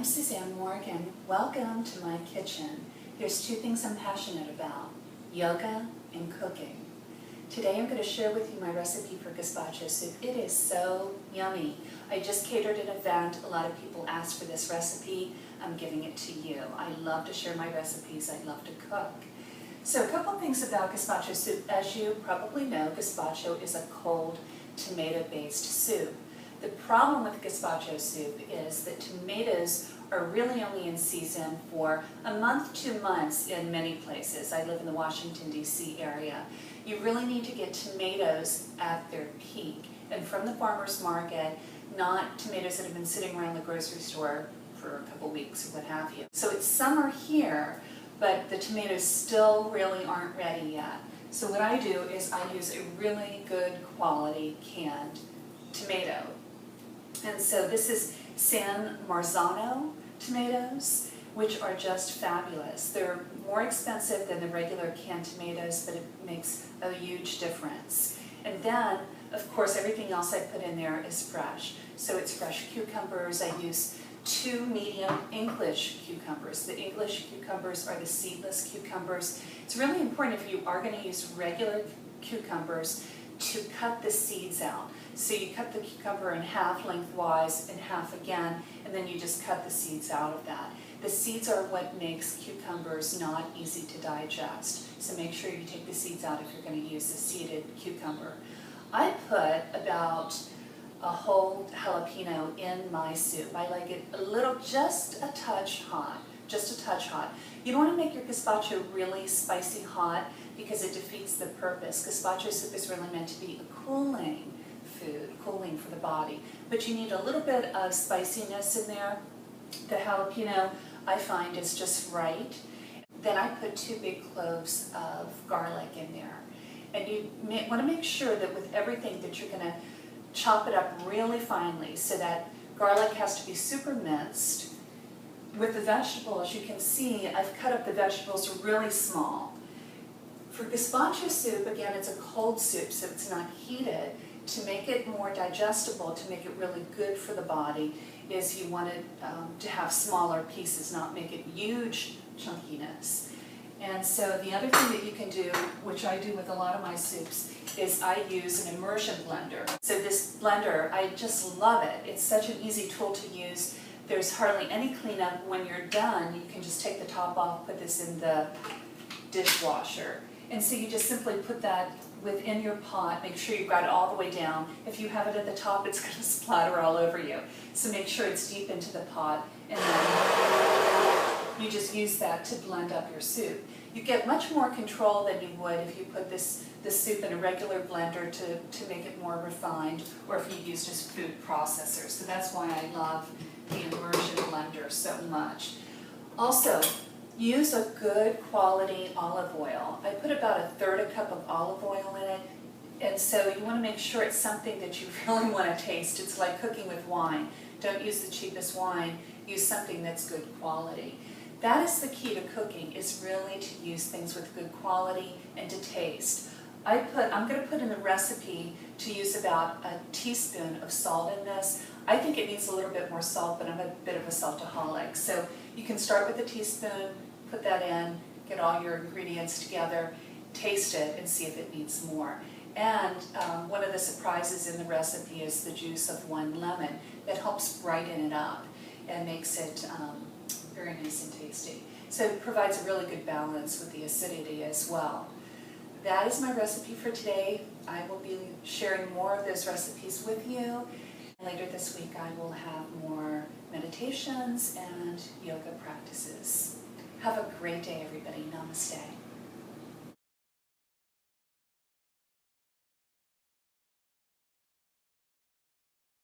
I'm Suzanne Morgan. Welcome to my kitchen. There's two things I'm passionate about, yoga and cooking. Today I'm going to share with you my recipe for gazpacho soup. It is so yummy. I just catered an event. A lot of people asked for this recipe. I'm giving it to you. I love to share my recipes. I love to cook. So a couple things about gazpacho soup. As you probably know, gazpacho is a cold tomato-based soup. The problem with gazpacho soup is that tomatoes are really only in season for a month, 2 months in many places. I live in the Washington, D.C. area. You really need to get tomatoes at their peak and from the farmer's market, not tomatoes that have been sitting around the grocery store for a couple weeks or what have you. So it's summer here, but the tomatoes still really aren't ready yet. So what I do is I use a really good quality canned tomato. And so this is San Marzano tomatoes, which are just fabulous. They're more expensive than the regular canned tomatoes, but it makes a huge difference. And then, of course, everything else I put in there is fresh. So it's fresh cucumbers. I use 2 medium English cucumbers. The English cucumbers are the seedless cucumbers. It's really important if you are going to use regular cucumbers to cut the seeds out. So you cut the cucumber in half lengthwise and half again, and then you just cut the seeds out of that. The seeds are what makes cucumbers not easy to digest. So make sure you take the seeds out if you're going to use a seeded cucumber. I put about a whole jalapeno in my soup. I like it a little, just a touch hot, just a touch hot. You don't want to make your gazpacho really spicy hot because it defeats the purpose. Gazpacho soup is really meant to be a cooling food, cooling for the body. But you need a little bit of spiciness in there. The jalapeno, I find, is just right. Then I put 2 big cloves of garlic in there. And you want to make sure that with everything that you're going to chop it up really finely so that garlic has to be super minced. With the vegetables, you can see I've cut up the vegetables really small. For gazpacho soup, again, it's a cold soup, so it's not heated. To make it more digestible, to make it really good for the body, is you want it to have smaller pieces, not make it huge chunkiness. And so the other thing that you can do, which I do with a lot of my soups, is I use an immersion blender. So this blender, I just love it. It's such an easy tool to use. There's hardly any cleanup. When you're done, you can just take the top off, put this in the dishwasher. And so you just simply put that within your pot. Make sure you've got it all the way down. If you have it at the top, it's going to splatter all over you. So make sure it's deep into the pot, and then you just use that to blend up your soup. You get much more control than you would if you put this soup in a regular blender to make it more refined, or if you use just food processors. So that's why I love the immersion blender so much. Also, use a good quality olive oil. I put about 1/3 cup of olive oil in it, and so you want to make sure it's something that you really want to taste. It's like cooking with wine. Don't use the cheapest wine, use something that's good quality. That is the key to cooking, is really to use things with good quality and to taste. I'm going to put in the recipe to use about a teaspoon of salt in this. I think it needs a little bit more salt, but I'm a bit of a saltaholic. So you can start with a teaspoon, put that in, get all your ingredients together, taste it, and see if it needs more. And one of the surprises in the recipe is the juice of 1 lemon that helps brighten it up and makes it very nice and tasty. So it provides a really good balance with the acidity as well. That is my recipe for today. I will be sharing more of those recipes with you. Later this week I will have more meditations and yoga practices. Have a great day, everybody. Namaste.